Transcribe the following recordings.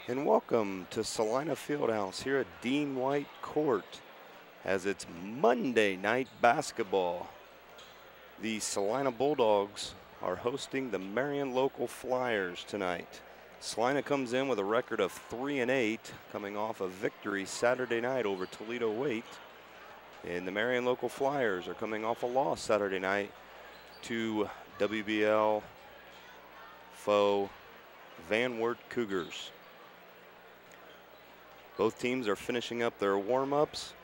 And welcome to Celina Fieldhouse here at Dean White Court as it's Monday night basketball. The Celina Bulldogs are hosting the Marion local Flyers tonight. Celina comes in with a record of 3-8, coming off a victory Saturday night over Toledo Waite. And the Marion local Flyers are coming off a loss Saturday night to WBL foe Van Wert Cougars. Both teams are finishing up their warm-ups.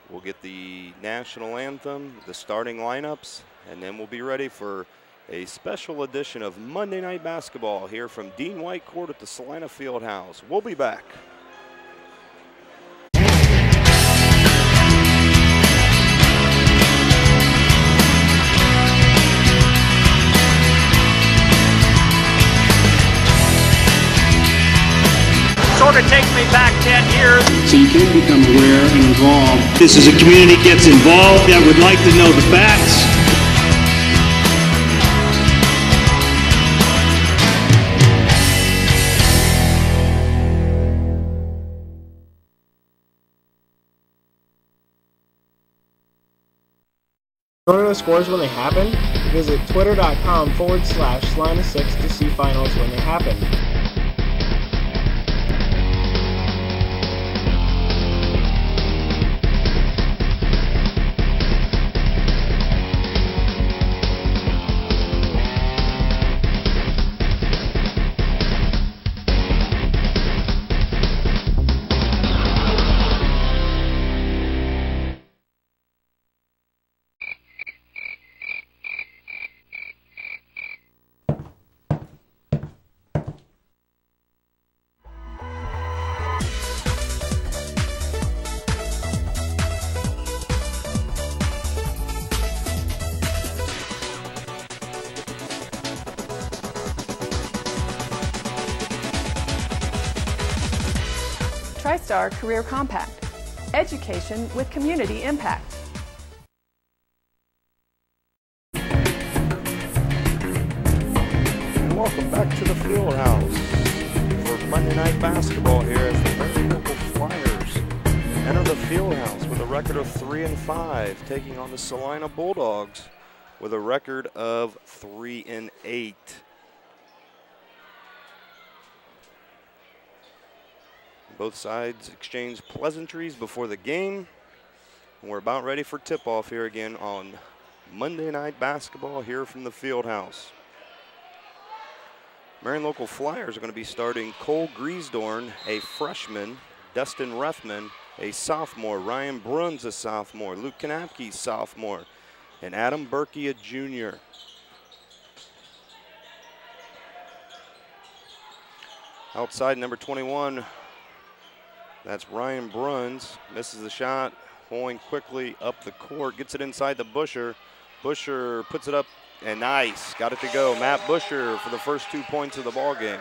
We'll get the national anthem, the starting lineups, and then we'll be ready for a special edition of Monday Night Basketball here from Dean White Court at the Celina Fieldhouse. We'll be back. Sort of takes me back 10 years. So you can become aware and involved. This is a community gets involved that would like to know the facts. Want to know scores when they happen? Visit twitter.com/Celina6 to see finals when they happen. TriStar Career Compact. Education with community impact. And welcome back to the Fieldhouse for Monday Night Basketball here as the Marion local Flyers enter the Fieldhouse with a record of 3-5, taking on the Celina Bulldogs with a record of 3-8. Both sides exchange pleasantries before the game, and we're about ready for tip-off here again on Monday Night Basketball here from the Fieldhouse. Marion local Flyers are going to be starting Cole Griesdorn, a freshman, Dustin Rethman, a sophomore, Ryan Bruns, a sophomore, Luke Kanapke, sophomore, and Adam Berkey, a junior. Outside, number 21, that's Ryan Bruns, misses the shot. Hoying quickly up the court, gets it inside the Busher. Busher puts it up, and nice, got it to go. Matt Busher for the first 2 points of the ball game.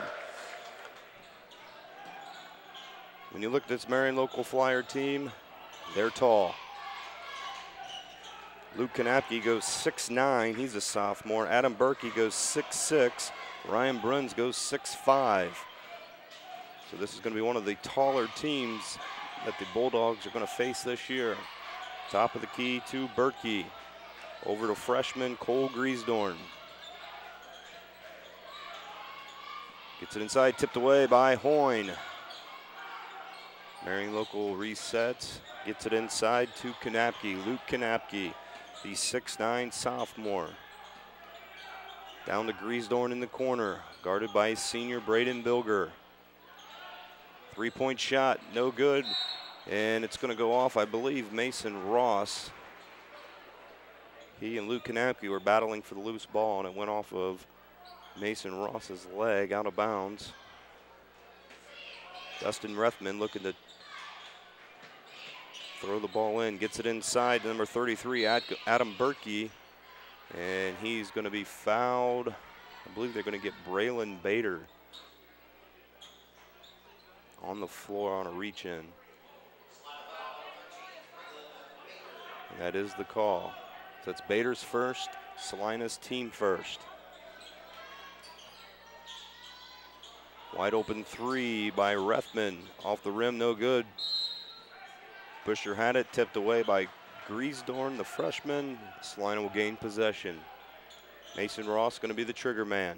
When you look at this Marion local Flyer team, they're tall. Luke Kanapke goes 6'9", he's a sophomore. Adam Berkey goes 6'6", Ryan Bruns goes 6'5". So this is going to be one of the taller teams that the Bulldogs are going to face this year. Top of the key to Berkey. Over to freshman Cole Griesdorn. Gets it inside, tipped away by Hoyne. Marion local resets, gets it inside to Kanapke. Luke Kanapke, the 6'9" sophomore. Down to Griesdorn in the corner, guarded by senior Braden Bilger. Three-point shot, no good, and it's going to go off, I believe, Mason Ross. He and Luke Kanapke were battling for the loose ball, and it went off of Mason Ross's leg, out of bounds. Dustin Rethman looking to throw the ball in, gets it inside to number 33, Adam Berkey, and he's going to be fouled. I believe they're going to get Braylon Bader on the floor on a reach in. And that is the call. So it's Bader's first, Celina's team first. Wide open three by Rethman. Off the rim, no good. Busher had it, tipped away by Griesdorn, the freshman. Celina will gain possession. Mason Ross going to be the trigger man.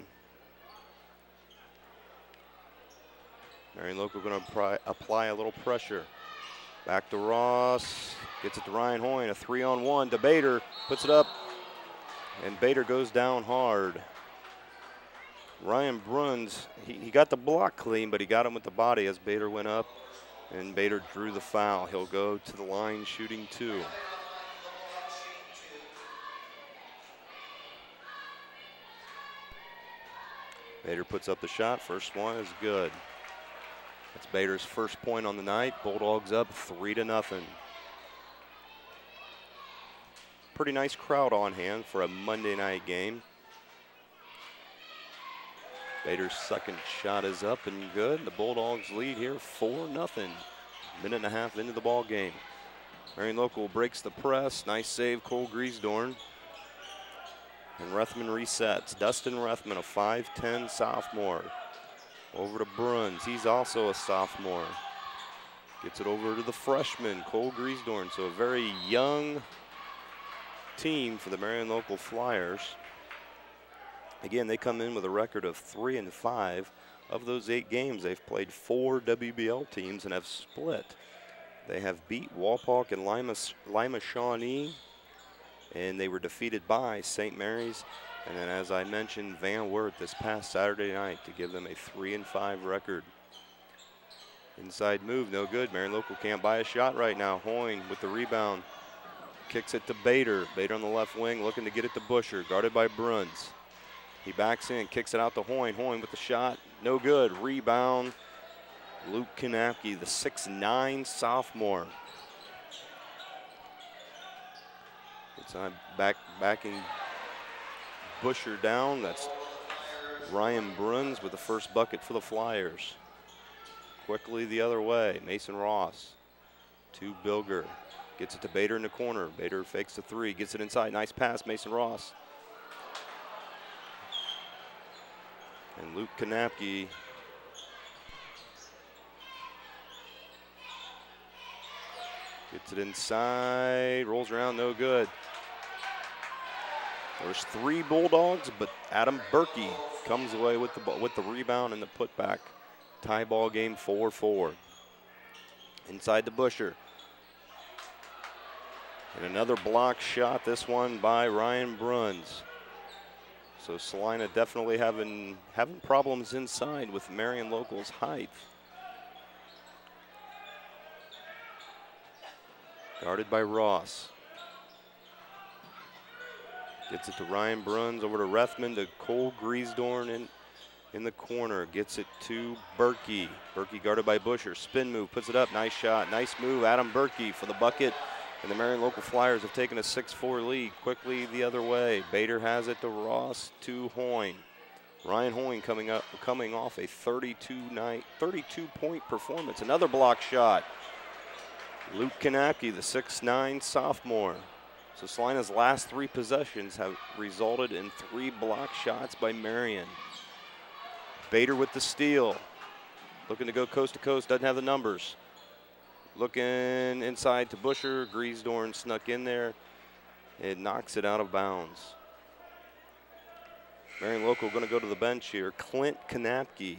Marion Local going to apply a little pressure. Back to Ross, gets it to Ryan Hoyne, a 3-on-1 to Bader, puts it up, and Bader goes down hard. Ryan Bruns, he got the block clean, but he got him with the body as Bader went up, and Bader drew the foul. He'll go to the line shooting 2. Bader puts up the shot, first one is good. That's Bader's first point on the night. Bulldogs up 3-0. Pretty nice crowd on hand for a Monday night game. Bader's second shot is up and good. The Bulldogs lead here 4-0. Minute and a half into the ball game. Marion Local breaks the press. Nice save, Cole Griesdorn. And Rethman resets. Dustin Rethman, a 5'10" sophomore. Over to Bruns, he's also a sophomore. Gets it over to the freshman, Cole Griesdorn. So a very young team for the Marion Local Flyers. Again, they come in with a record of 3-5. Of those 8 games, they've played 4 WBL teams and have split. They have beat Walpock and Lima Shawnee, and they were defeated by St. Mary's. And then, as I mentioned, Van Wert this past Saturday night to give them a 3-5 record. Inside move, no good. Marion Local can't buy a shot right now. Hoyne with the rebound. Kicks it to Bader. Bader on the left wing looking to get it to Busher, guarded by Bruns. He backs in, kicks it out to Hoyne. Hoyne with the shot, no good. Rebound, Luke Kanapke, the 6'9" sophomore. It's on backing Busher down. That's Ryan Bruns with the first bucket for the Flyers. Quickly the other way, Mason Ross to Bilger. Gets it to Bader in the corner. Bader fakes the 3, gets it inside. Nice pass, Mason Ross. And Luke Kanapke gets it inside, rolls around, no good. There's 3 Bulldogs, but Adam Berkey comes away with the rebound and the putback. Tie ball game 4-4. Inside to Busher. And another block shot, this one by Ryan Bruns. So Celina definitely having problems inside with Marion Local's height. Guarded by Ross. Gets it to Ryan Bruns, over to Rethman, to Cole Griesdorn in the corner. Gets it to Berkey. Berkey guarded by Busher. Spin move, puts it up, nice shot. Nice move, Adam Berkey for the bucket. And the Marion Local Flyers have taken a 6-4 lead. Quickly the other way. Bader has it to Ross, to Hoyne. Ryan Hoyne coming off a 32-point performance. Another block shot. Luke Kanapke, the 6'9" sophomore. So Celina's last 3 possessions have resulted in 3 block shots by Marion. Bader with the steal. Looking to go coast to coast, doesn't have the numbers. Looking inside to Busher. Griesdorn snuck in there. It knocks it out of bounds. Marion Local going to go to the bench here. Clint Kanapke.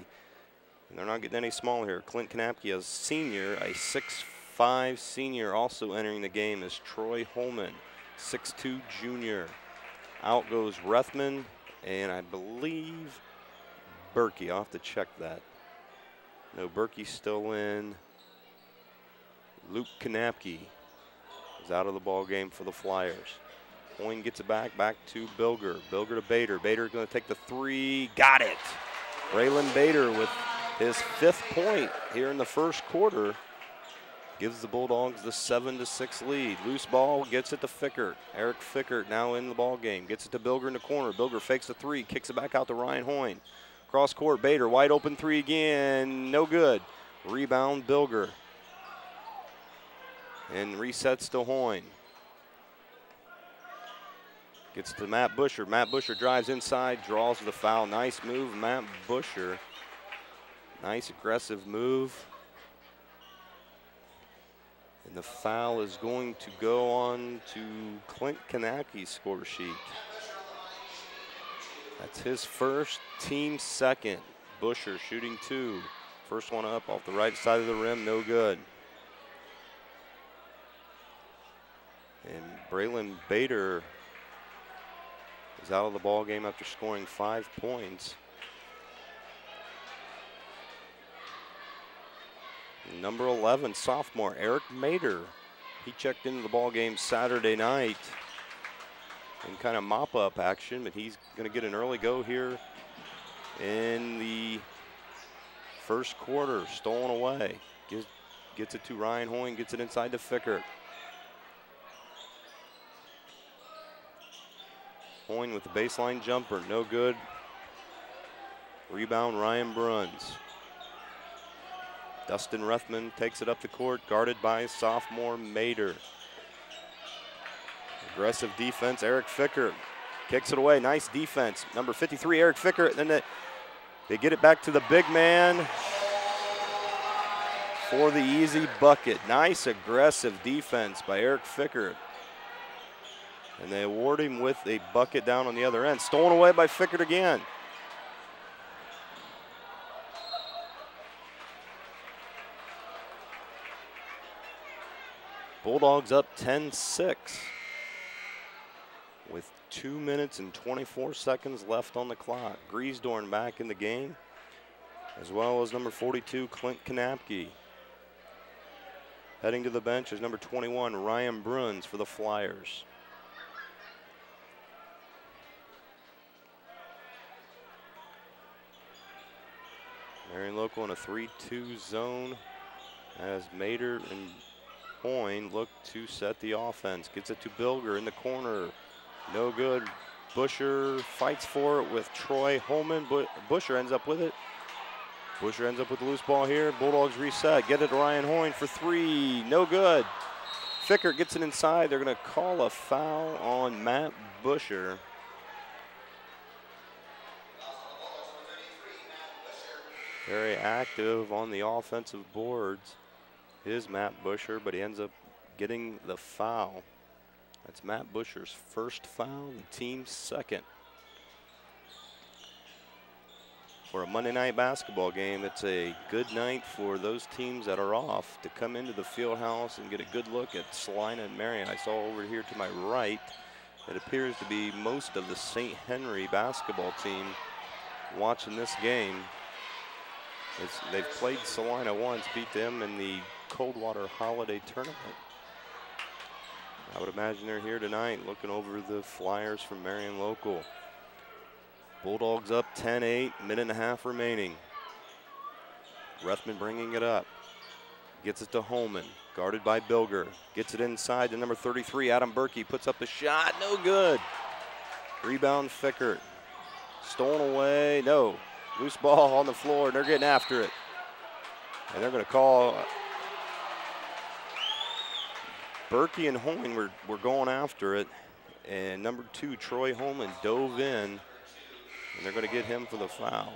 And they're not getting any smaller here. Clint Kanapke, a senior, a 6'5" senior, also entering the game is Troy Holman, 6'2" junior. Out goes Rethman, and I believe Berkey. I'll have to check that. No, Berkey's still in. Luke Kanapke is out of the ball game for the Flyers. Hoyne gets it back to Bilger. Bilger to Bader. Bader going to take the 3. Got it. Braylon Bader with his 5th point here in the first quarter. Gives the Bulldogs the 7-6 lead. Loose ball, gets it to Fickert. Eric Fickert now in the ball game. Gets it to Bilger in the corner. Bilger fakes the 3, kicks it back out to Ryan Hoyne. Cross court, Bader, wide open 3 again, no good. Rebound, Bilger. And resets to Hoyne. Gets to Matt Busher. Matt Busher drives inside, draws the foul. Nice move, Matt Busher. Nice aggressive move. And the foul is going to go on to Clint Kanacki's score sheet. That's his first, team second. Busher shooting 2. First one up off the right side of the rim, no good. And Braylon Bader is out of the ball game after scoring 5 points. Number 11, sophomore Eric Mader. He checked into the ball game Saturday night in kind of mop-up action, but he's going to get an early go here in the first quarter. Stolen away. Gets it to Ryan Hoying, gets it inside to Fickert. Hoying with the baseline jumper, no good. Rebound, Ryan Bruns. Dustin Ruthman takes it up the court, guarded by sophomore Mader. Aggressive defense, Eric Fickert kicks it away. Nice defense. Number 53, Eric Fickert. And then they get it back to the big man for the easy bucket. Nice aggressive defense by Eric Fickert. And they award him with a bucket down on the other end. Stolen away by Fickert again. Bulldogs up 10-6 with 2 minutes and 24 seconds left on the clock. Griesdorn back in the game, as well as number 42, Clint Kanapke. Heading to the bench is number 21, Ryan Bruns for the Flyers. Marion Local in a 3-2 zone as Mader and Hoying look to set the offense. Gets it to Bilger in the corner. No good. Busher fights for it with Troy Holman. Busher ends up with it. Busher ends up with the loose ball here. Bulldogs reset. Get it to Ryan Hoying for 3. No good. Fickert gets it inside. They're going to call a foul on Matt Busher. Very active on the offensive boards is Matt Busher, but he ends up getting the foul. That's Matt Busher's first foul, the team's second. For a Monday night basketball game, it's a good night for those teams that are off to come into the field house and get a good look at Celina and Marion. I saw over here to my right, it appears to be most of the St. Henry basketball team watching this game. They've played Celina once, beat them in the Coldwater Holiday Tournament. I would imagine they're here tonight looking over the Flyers from Marion Local. Bulldogs up 10-8, minute and a half remaining. Ruthman bringing it up. Gets it to Holman, guarded by Bilger. Gets it inside to number 33, Adam Berkey. Puts up the shot, no good. Rebound Fickert. Stolen away, no. Loose ball on the floor, and they're getting after it. And they're going to call. Berkey and Hoying were going after it. And number 2, Troy Holman, dove in. And they're going to get him for the foul.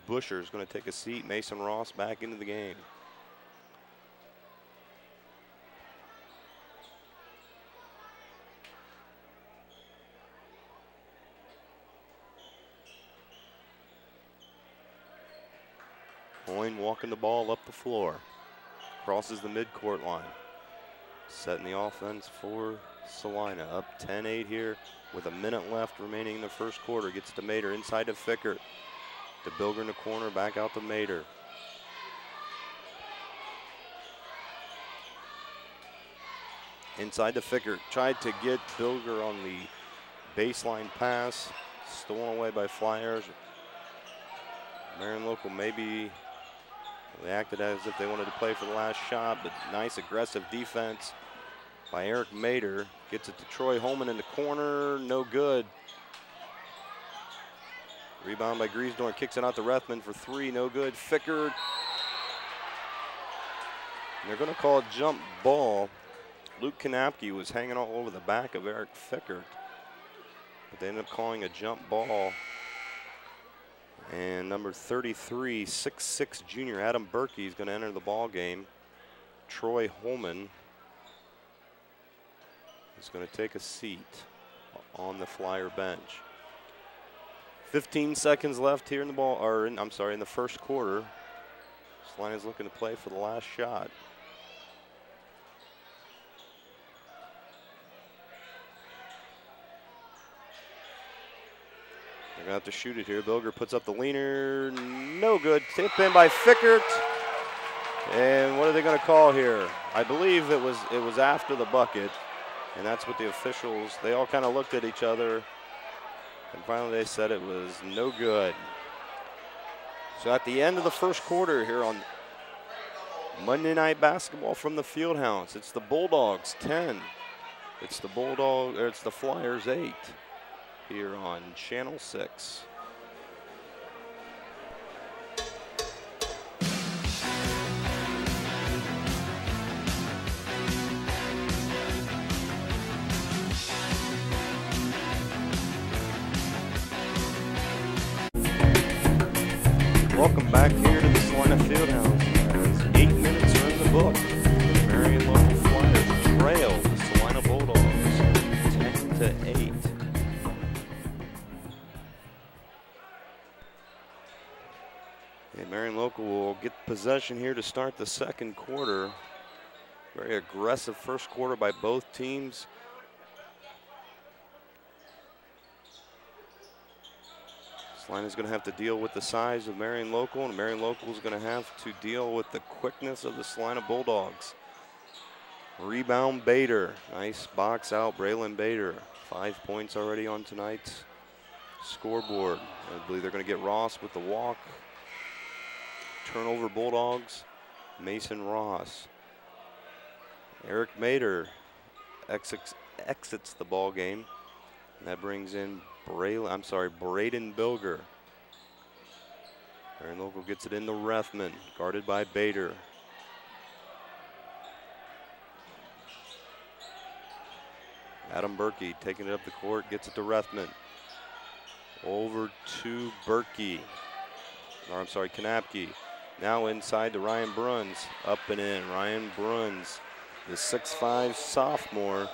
Busher is going to take a seat. Mason Ross back into the game. Hoying walking the ball up the floor. Crosses the midcourt line. Setting the offense for Celina. Up 10-8 here with a minute left remaining in the first quarter. Gets to Mader, inside to Fickert. To Bilger in the corner, back out to Mader. Inside to Fickert. Tried to get Bilger on the baseline pass. Stolen away by Flyers. Marion Local maybe they acted as if they wanted to play for the last shot, but nice aggressive defense by Eric Mader. Gets it to Troy Holman in the corner, no good. Rebound by Griesdorn, kicks it out to Ruthman for 3, no good. Fickert. And they're going to call a jump ball. Luke Kanapke was hanging all over the back of Eric Fickert, but they ended up calling a jump ball. And number 33, 6'6" junior Adam Berkey is going to enter the ball game. Troy Holman is going to take a seat on the Flyer bench. 15 seconds left here in the ball, or in the first quarter. Celina's looking to play for the last shot. They're going to have to shoot it here. Bilger puts up the leaner. No good. Tip in by Fickert. And what are they going to call here? I believe it was after the bucket. And that's what the officials, they all kind of looked at each other. And finally they said it was no good. So at the end of the first quarter here on Monday Night Basketball from the Fieldhouse, it's the Bulldogs 10. It's the Flyers 8 here on Channel 6. Welcome back here to the Celina Fieldhouse. 8 minutes are in the book. Marion local Flyers trail the Celina Bulldogs 10-8. And Marion local will get possession here to start the second quarter. Very aggressive first quarter by both teams. Celina's going to have to deal with the size of Marion local, and Marion local is going to have to deal with the quickness of the Celina Bulldogs. Rebound Bader. Nice box out, Braylon Bader. 5 points already on tonight's scoreboard. I believe they're going to get Ross with the walk. Turnover Bulldogs, Mason Ross. Eric Mader exits the ball game. And that brings in Braden Bilger. Marion local gets it into Rethman, guarded by Bader. Adam Berkey taking it up the court, gets it to Rethman. Over to Berkey. Kanapke. Now inside to Ryan Bruns. Up and in. Ryan Bruns, the 6'5" sophomore.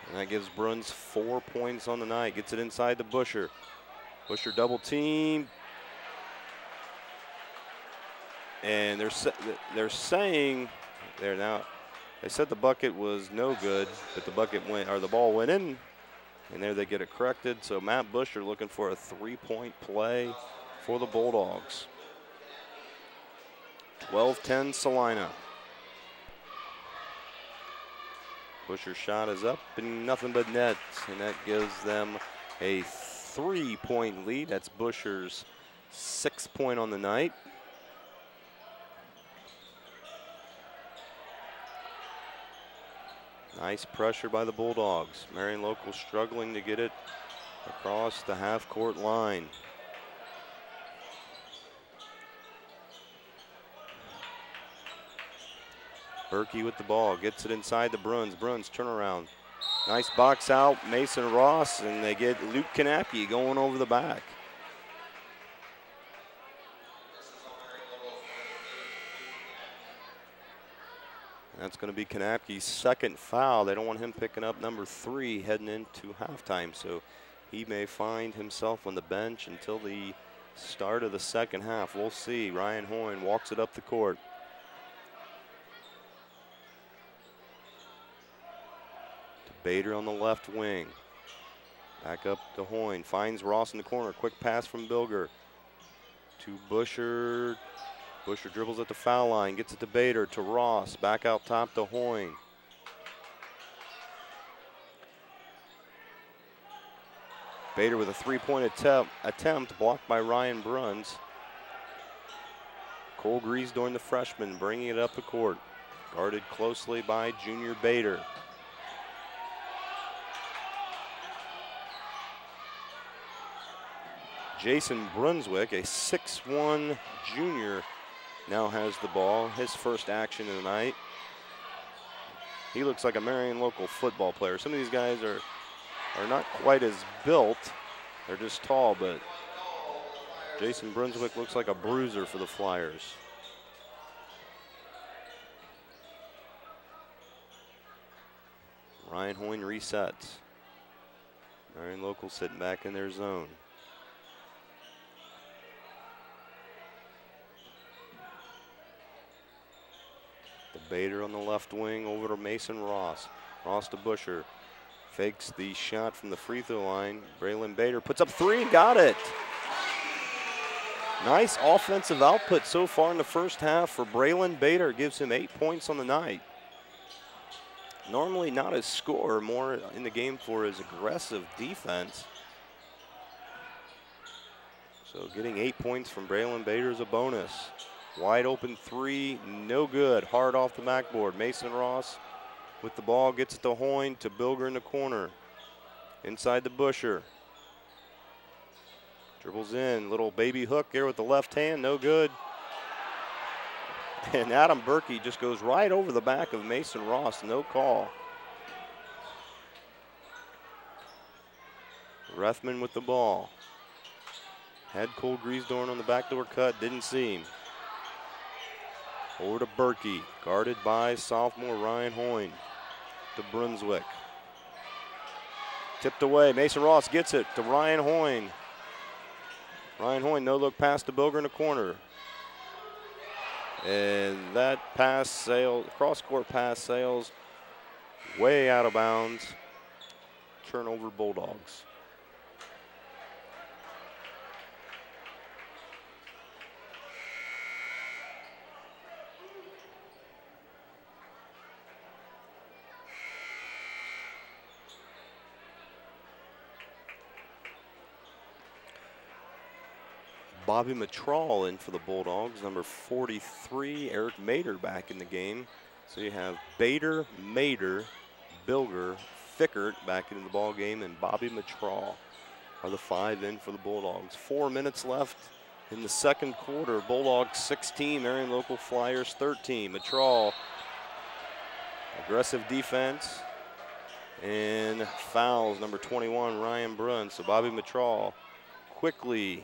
And that gives Bruns 4 points on the night. Gets it inside to Busher. Busher double team. And they're saying there now. They said the bucket was no good, but the ball went in, and there they get it corrected. So Matt Busher looking for a 3-point play for the Bulldogs. 12-10 Celina. Busher's shot is up and nothing but net, and that gives them a 3-point lead. That's Busher's 6th point on the night. Nice pressure by the Bulldogs. Marion local struggling to get it across the half-court line. Berkey with the ball, gets it inside to Bruns. Bruns turnaround. Nice box out, Mason Ross, and they get Luke Kanapke going over the back. That's going to be Kanapke's second foul. They don't want him picking up number 3 heading into halftime, so he may find himself on the bench until the start of the second half. We'll see. Ryan Hoyne walks it up the court. Bader on the left wing. Back up to Hoyne. Finds Ross in the corner. Quick pass from Bilger to Busher. Busher dribbles at the foul line. Gets it to Bader, to Ross. Back out top to Hoyne. Bader with a 3-point attempt blocked by Ryan Bruns. Cole Griesdorn, the freshman, bringing it up the court. Guarded closely by junior Bader. Jason Brunswick, a 6'1" junior, now has the ball. His first action of the night. He looks like a Marion local football player. Some of these guys are not quite as built. They're just tall, but Jason Brunswick looks like a bruiser for the Flyers. Ryan Hoyne resets. Marion Local sitting back in their zone. The Bader on the left wing over to Mason Ross. Ross to Busher. Fakes the shot from the free throw line. Braylon Bader puts up three and got it. Nice offensive output so far in the first half for Braylon Bader. Gives him 8 points on the night. Normally not his scorer, more in the game for his aggressive defense. So getting 8 points from Braylon Bader is a bonus. Wide open three, no good. Hard off the backboard. Mason Ross with the ball, gets it to Hoyne, to Bilger in the corner. Inside the Busher. Dribbles in, little baby hook there with the left hand, no good. And Adam Berkey just goes right over the back of Mason Ross, no call. Rethman with the ball. Had Cole Griesdorn on the backdoor cut, didn't see him. Over to Berkey, guarded by sophomore Ryan Hoyne. To Brunswick. Tipped away, Mason Ross gets it to Ryan Hoyne. Ryan Hoyne, no look pass to Bilger in the corner. And that pass sails, cross-court pass sails way out of bounds. Turnover Bulldogs. Bobby Matral in for the Bulldogs, number 43, Eric Mader back in the game. So you have Bader, Mader, Bilger, Fickert back into the ball game, and Bobby Matral are the 5 in for the Bulldogs. 4 minutes left in the second quarter. Bulldogs 16, Marion Local Flyers 13. Matral, aggressive defense, and fouls, number 21, Ryan Brunn. So Bobby Matral quickly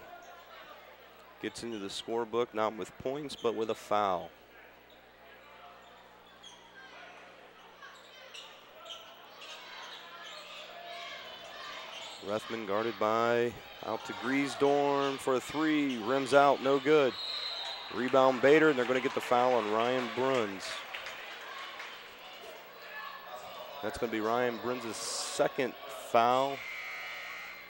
gets into the scorebook, not with points, but with a foul. Rethman guarded by, out to Griesdorn for a three, rims out, no good. Rebound Bader, and they're going to get the foul on Ryan Bruns. That's going to be Ryan Bruns' second foul.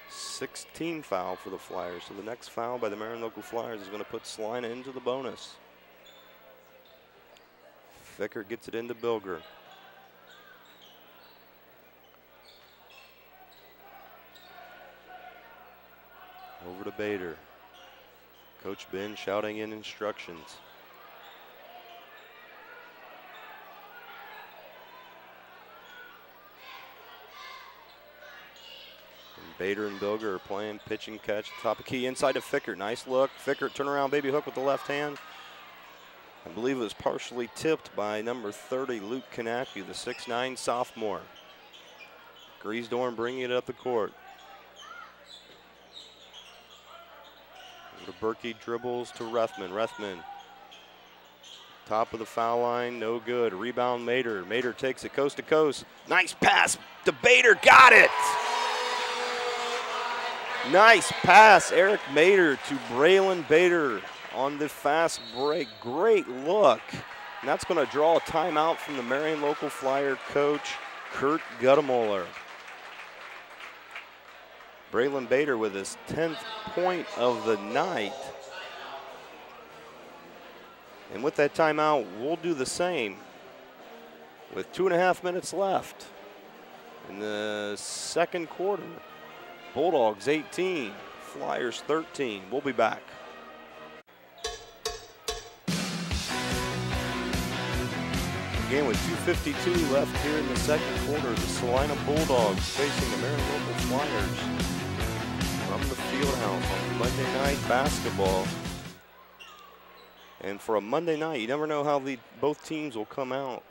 16 foul for the Flyers. So the next foul by the Marion Local Flyers is going to put Celina into the bonus. Fickert gets it into Bilger. Over to Bader. Coach Ben shouting in instructions. Bader and Bilger are playing pitch and catch. Top of key inside to Fickert. Nice look. Fickert turnaround baby hook with the left hand. I believe it was partially tipped by number 30, Luke Kanapke, the 6'9 sophomore. Griesdorn bringing it up the court. Berkey dribbles to Rethman. Rethman, top of the foul line, no good. Rebound Mader. Mader takes it coast to coast. Nice pass to Bader, got it! Nice pass, Eric Mader to Braylon Bader on the fast break. Great look. And that's going to draw a timeout from the Marion Local Flyer coach, Kurt Guttemoller. Braylon Bader with his 10th point of the night. And with that timeout, we'll do the same with 2.5 minutes left in the second quarter. Bulldogs 18, Flyers 13. We'll be back. Again, with 2:52 left here in the second quarter, the Celina Bulldogs facing the Marion Local Flyers from the Fieldhouse on Monday Night Basketball. And for a Monday night, you never know how both teams will come out.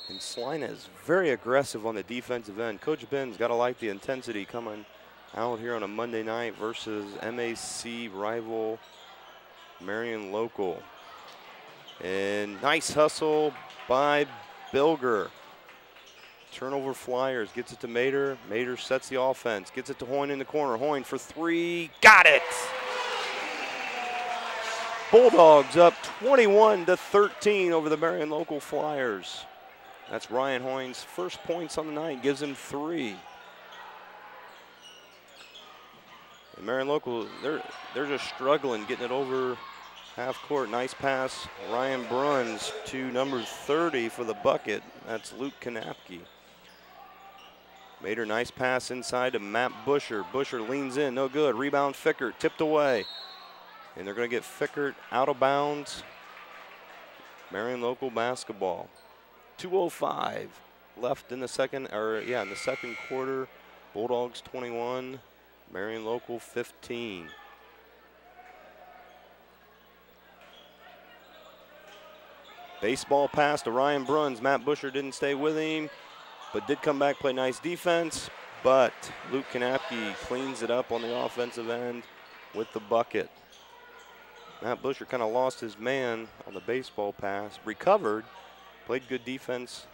And Celina is very aggressive on the defensive end. Coach Ben's got to like the intensity coming out here on a Monday night versus MAC rival Marion Local. And nice hustle by Bilger. Turnover Flyers, gets it to Mater. Mater sets the offense, gets it to Hoyne in the corner. Hoyne for three, got it! Bulldogs up 21-13 over the Marion Local Flyers. That's Ryan Hoyne's first points on the night, gives him 3. And Marion Local, they're just struggling getting it over half court. Nice pass, Ryan Bruns to number 30 for the bucket. That's Luke Kanapke. Mater, nice pass inside to Matt Busher. Busher leans in, no good. Rebound Fickert, tipped away. And they're going to get Fickert out of bounds. Marion Local basketball. 2:05 left in the second quarter. Bulldogs 21, Marion Local 15. Baseball pass to Ryan Bruns. Matt Busher didn't stay with him, but did come back, play nice defense. But Luke Kanapke cleans it up on the offensive end with the bucket. Matt Busher kind of lost his man on the baseball pass. Recovered, played good defense.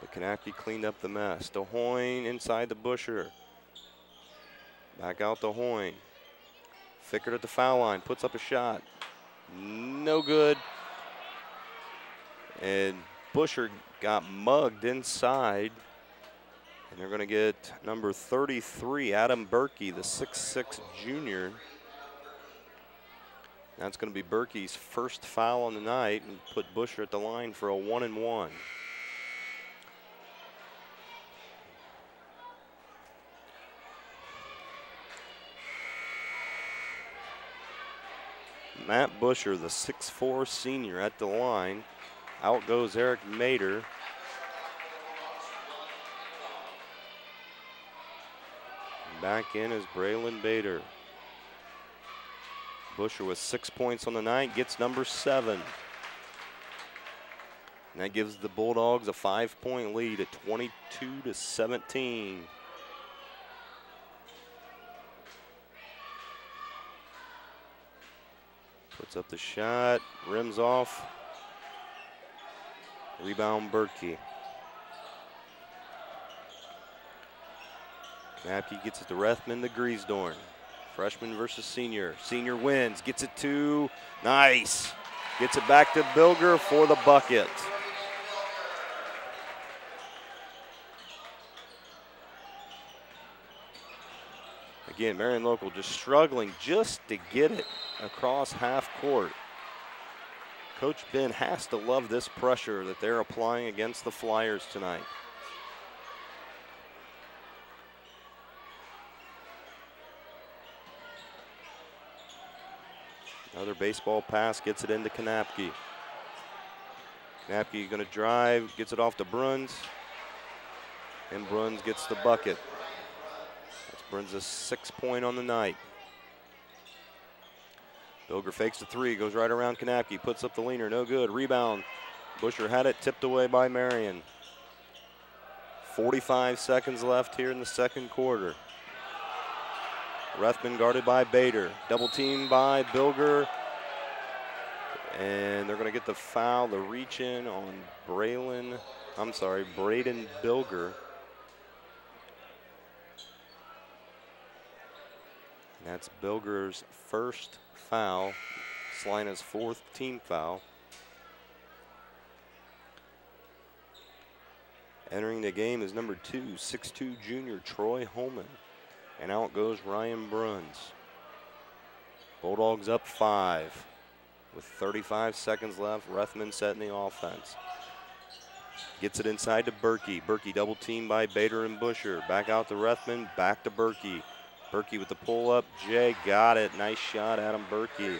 But Kanapke cleaned up the mess. To Hoyne inside the Busher. Back out to Hoyne. Fickert at the foul line, puts up a shot. No good. And Busher got mugged inside. And they're going to get number 33, Adam Berkey, the 6'6" junior. That's going to be Berkey's first foul on the night and put Busher at the line for a 1-and-1. Matt Busher, the 6'4" senior, at the line. Out goes Eric Mater. Back in is Braylon Bader. Busher with 6 points on the night, gets number 7. And that gives the Bulldogs a 5-point lead at 22-17. Puts up the shot, rims off. Rebound Berkey. Kanapke gets it to Rethman to Griesdorn. Freshman versus senior. Senior wins, gets it to, nice. Gets it back to Bilger for the bucket. Again, Marion Local just struggling just to get it across half court. Coach Ben has to love this pressure that they're applying against the Flyers tonight. Another baseball pass, gets it into Kanapke. Kanapke going to drive, gets it off to Bruns. And Bruns gets the bucket. That's Bruns' 6-point on the night. Bilger fakes the 3, goes right around Kanapke, puts up the leaner, no good. Rebound. Busher had it, tipped away by Marion. 45 seconds left here in the second quarter. Rethman guarded by Bader. Double teamed by Bilger. And they're going to get the foul, the reach in on Braden Bilger. And that's Bilger's first foul. Celina's 4th team foul. Entering the game is number 2, 6'2" junior Troy Holman. And out goes Ryan Bruns. Bulldogs up 5 with 35 seconds left. Rethman setting the offense. Gets it inside to Berkey. Berkey double teamed by Bader and Busher. Back out to Rethman, back to Berkey. Berkey with the pull up. Jay got it. Nice shot, Adam Berkey.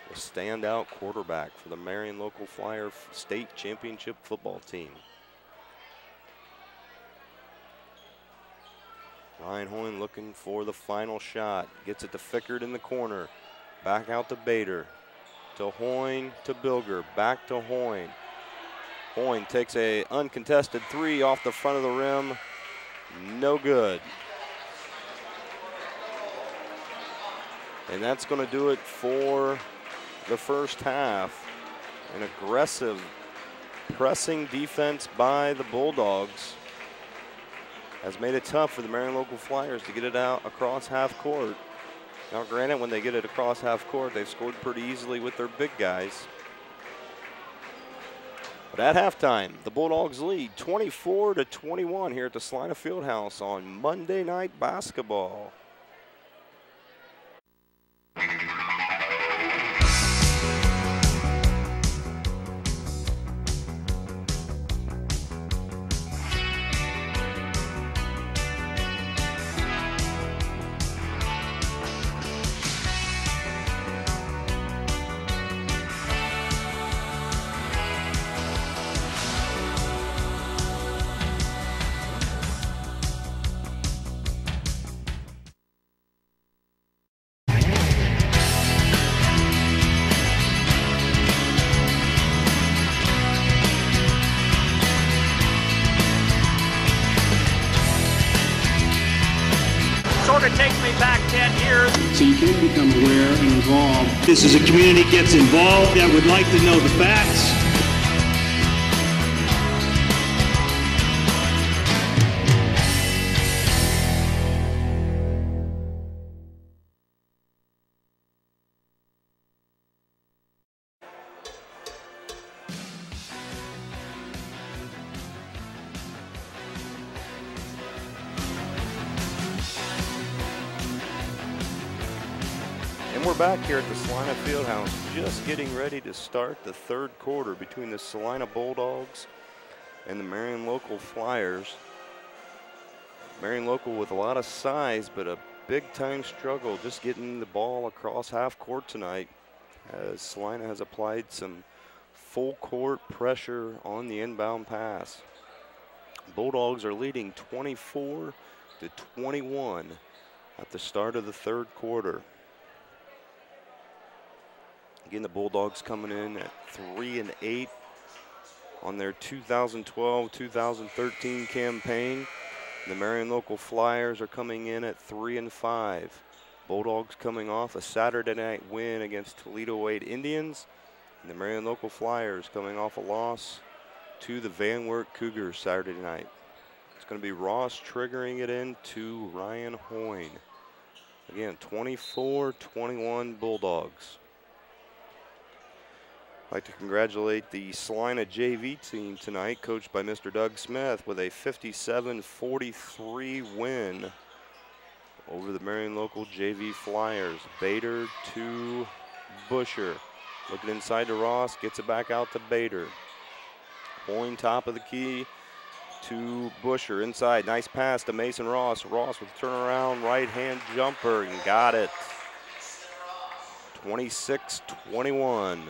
A standout quarterback for the Marion Local Flyer State Championship football team. Ryan Hoyne looking for the final shot. Gets it to Fickert in the corner. Back out to Bader. To Hoyne to Bilger. Back to Hoyne. Hoyne takes a uncontested three off the front of the rim. No good. And that's going to do it for the first half. An aggressive pressing defense by the Bulldogs has made it tough for the Marion Local Flyers to get it out across half court. Now granted, when they get it across half court, they've scored pretty easily with their big guys. But at halftime, the Bulldogs lead 24-21 here at the Celina Fieldhouse on Monday Night Basketball. Sort of takes me back 10 years. So you can become aware and involved. This is a community gets involved that would like to know the facts. And we're back here at the Celina Fieldhouse, just getting ready to start the third quarter between the Celina Bulldogs and the Marion Local Flyers. Marion Local with a lot of size, but a big-time struggle just getting the ball across half court tonight, as Celina has applied some full-court pressure on the inbound pass. Bulldogs are leading 24-21 at the start of the third quarter. Again, the Bulldogs coming in at 3-8 on their 2012-2013 campaign. The Marion Local Flyers are coming in at 3-5. Bulldogs coming off a Saturday night win against Toledo Wade Indians. And the Marion Local Flyers coming off a loss to the Van Wert Cougars Saturday night. It's going to be Ross triggering it in to Ryan Hoyne. Again, 24-21 Bulldogs. I'd like to congratulate the Celina JV team tonight, coached by Mr. Doug Smith, with a 57-43 win over the Marion Local JV Flyers. Bader to Busher. Looking inside to Ross, gets it back out to Bader. Hoyne top of the key to Busher. Inside, nice pass to Mason Ross. Ross with turnaround right-hand jumper and got it. 26-21.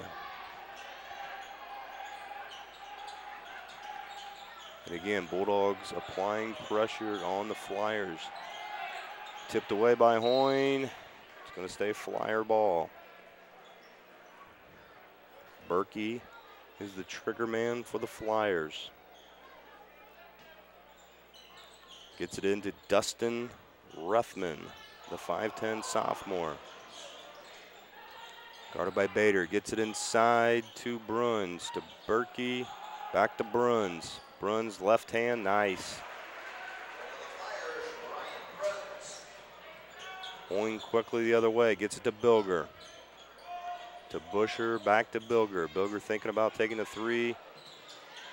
And again, Bulldogs applying pressure on the Flyers. Tipped away by Hoyne. It's going to stay Flyer ball. Berkey is the trigger man for the Flyers. Gets it into Dustin Ruffman, the 5'10 sophomore. Guarded by Bader. Gets it inside to Bruns, to Berkey, back to Bruns. Bruns left hand, nice. Hoyne quickly the other way, gets it to Bilger. To Busher, back to Bilger. Bilger thinking about taking the three.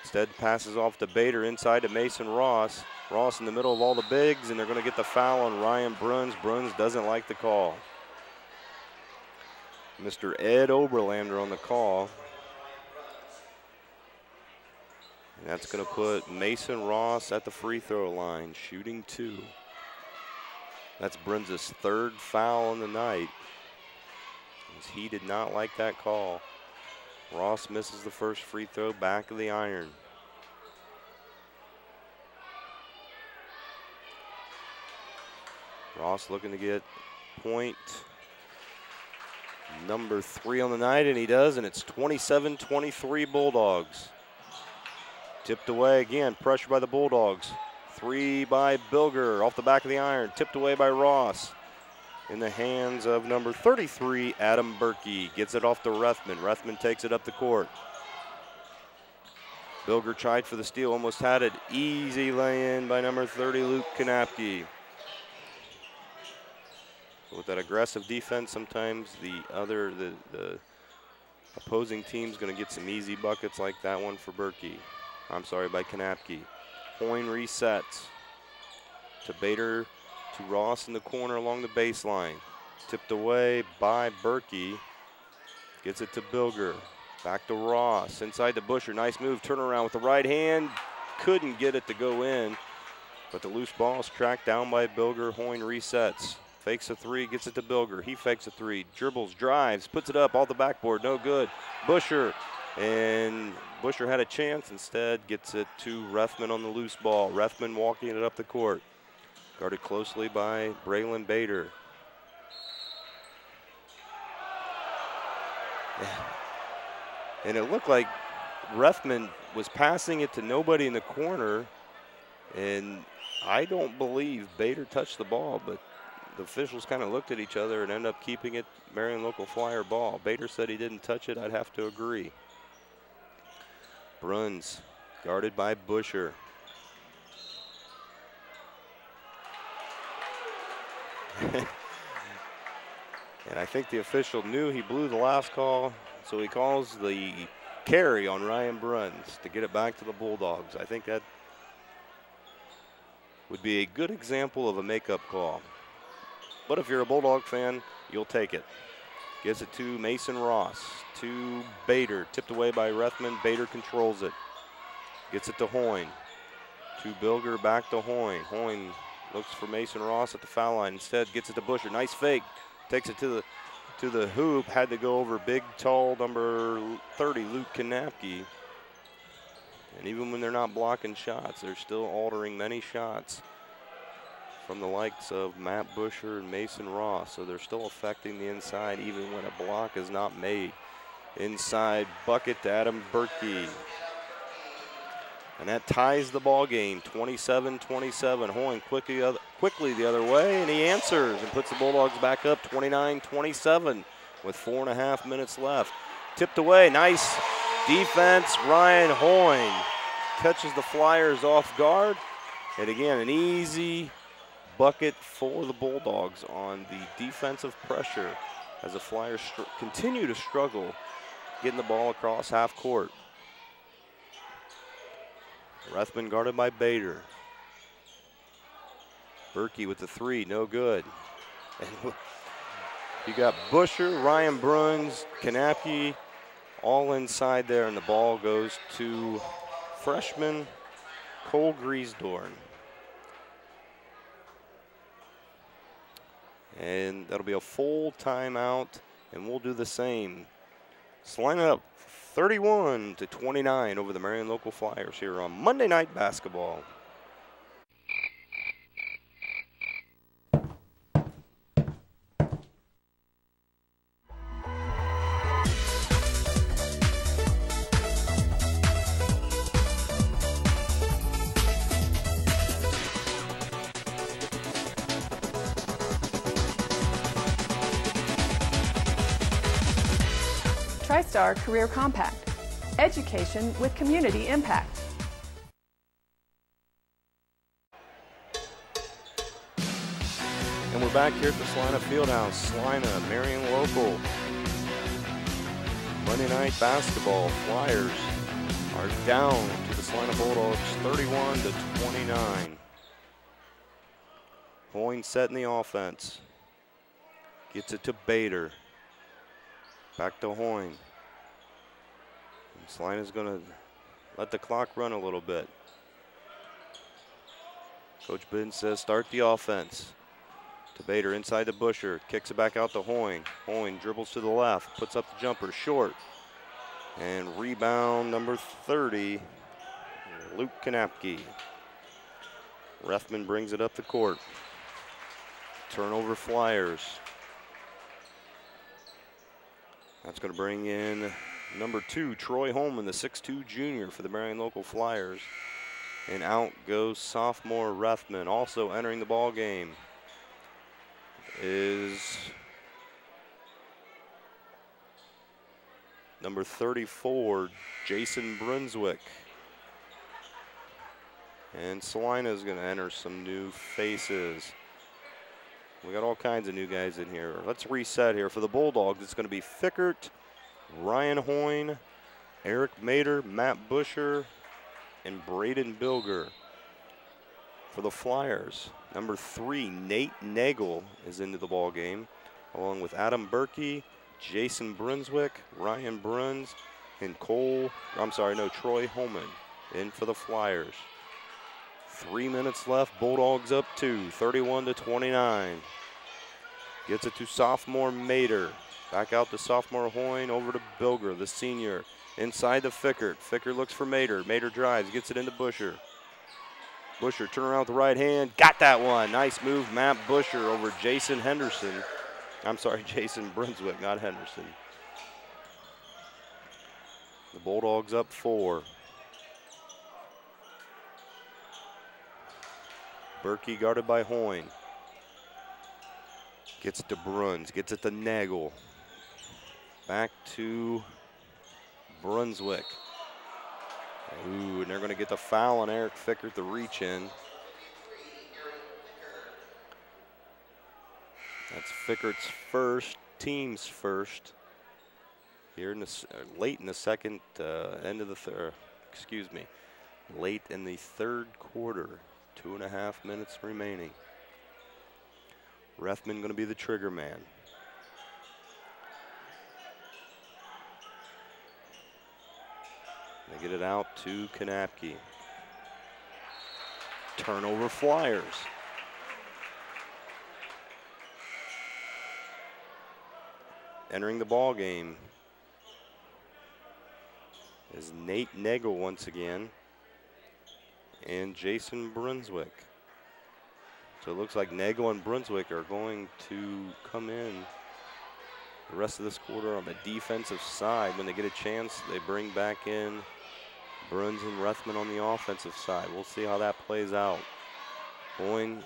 Instead passes off to Bader, inside to Mason Ross. Ross in the middle of all the bigs, and they're going to get the foul on Ryan Bruns. Bruns doesn't like the call. Mr. Ed Oberlander on the call. And that's going to put Mason Ross at the free throw line, shooting 2. That's Bruns' third foul on the night, as he did not like that call. Ross misses the first free throw, back of the iron. Ross looking to get point number 3 on the night, and he does, and it's 27-23 Bulldogs. Tipped away again, pressure by the Bulldogs. 3 by Bilger, off the back of the iron, tipped away by Ross. In the hands of number 33, Adam Berkey. Gets it off to Rethman. Rethman takes it up the court. Bilger tried for the steal, almost had it. Easy lay-in by number 30, Luke Kanapke. With that aggressive defense, sometimes the opposing team's going to get some easy buckets like that one for Berkey. I'm sorry, by Kanapke. Hoyne resets to Bader, to Ross in the corner along the baseline. Tipped away by Berkey. Gets it to Bilger. Back to Ross, inside to Busher. Nice move, turnaround with the right hand. Couldn't get it to go in, but the loose ball is tracked down by Bilger. Hoyne resets. Fakes a 3, gets it to Bilger. He fakes a 3, dribbles, drives, puts it up, off the backboard, no good. Busher, and Busher had a chance, instead gets it to Rethman on the loose ball. Rethman walking it up the court. Guarded closely by Braylon Bader. And it looked like Rethman was passing it to nobody in the corner, and I don't believe Bader touched the ball, but the officials kind of looked at each other and ended up keeping it Marion local Flyer ball. Bader said he didn't touch it. I'd have to agree. Bruns guarded by Busher. And I think the official knew he blew the last call, so he calls the carry on Ryan Bruns to get it back to the Bulldogs. I think that would be a good example of a makeup call. But if you're a Bulldog fan, you'll take it. Gives it to Mason Ross, to Bader, tipped away by Rethman. Bader controls it. Gets it to Hoyne, to Bilger, back to Hoyne. Hoyne looks for Mason Ross at the foul line. Instead, gets it to Busher. Nice fake. Takes it to the hoop. Had to go over big, tall number 30, Luke Kanapke. And even when they're not blocking shots, they're still altering many shots from the likes of Matt Busher and Mason Ross. So they're still affecting the inside even when a block is not made. Inside bucket to Adam Berkey. And that ties the ball game, 27-27. Hoyne quickly the other way, and he answers and puts the Bulldogs back up 29-27 with 4.5 minutes left. Tipped away, nice defense. Ryan Hoyne catches the Flyers off guard. And again, an easy bucket for the Bulldogs on the defensive pressure as the Flyers continue to struggle getting the ball across half court. Rethman guarded by Bader. Berkey with the 3, no good. And you got Busher, Ryan Bruns, Kanapke all inside there, and the ball goes to freshman Cole Griesdorn. And that'll be a full timeout, and we'll do the same. Celina up 31-29 over the Marion local Flyers here on Monday Night Basketball. TriStar Career Compact. Education with community impact. And we're back here at the Celina Fieldhouse. Celina, Marion local. Monday Night Basketball. Flyers are down to the Celina Bulldogs 31-29. Hoyne setting the offense. Gets it to Bader. Back to Hoyne. Celina's going to let the clock run a little bit. Coach Biden says start the offense. To Bader inside the Busher. Kicks it back out to Hoyne. Hoyne dribbles to the left. Puts up the jumper short. And rebound number 30, Luke Kanapke. Rethman brings it up the court. Turnover Flyers. That's going to bring in Number 2, Troy Holman, the 6'2 junior for the Marion Local Flyers. And out goes sophomore Rethman. Also entering the ball game is number 34, Jason Brunswick. And Celina is going to enter some new faces. We got all kinds of new guys in here. Let's reset here. For the Bulldogs, it's going to be Fickert, Ryan Hoyne, Eric Mader, Matt Busher, and Braden Bilger. For the Flyers, number 3, Nate Nagel is into the ball game, along with Adam Berkey, Jason Brunswick, Ryan Bruns, and Troy Holman in for the Flyers. 3 minutes left, Bulldogs up 2, 31-29. Gets it to sophomore Mader. Back out to sophomore Hoyne, over to Bilger, the senior. Inside to Fickert. Fickert looks for Mader. Mader drives, gets it into Busher. Busher turn around with the right hand, got that one. Nice move, Matt Busher over Jason Henderson. Jason Brunswick, not Henderson. The Bulldogs up 4. Berkey guarded by Hoyne. Gets it to Bruns, gets it to Nagel. Back to Brunswick. Ooh, and they're going to get the foul on Eric Fickert, the reach in. That's Fickert's first, team's first. Here in the late in the second, end of the third. Late in the third quarter. 2.5 minutes remaining. Rethman going to be the trigger man. They get it out to Kanapke. Turnover Flyers. Entering the ball game is Nate Nagel once again and Jason Brunswick. So it looks like Nagel and Brunswick are going to come in the rest of this quarter on the defensive side. When they get a chance, they bring back in Bruns and Rethman on the offensive side. We'll see how that plays out. Hoyne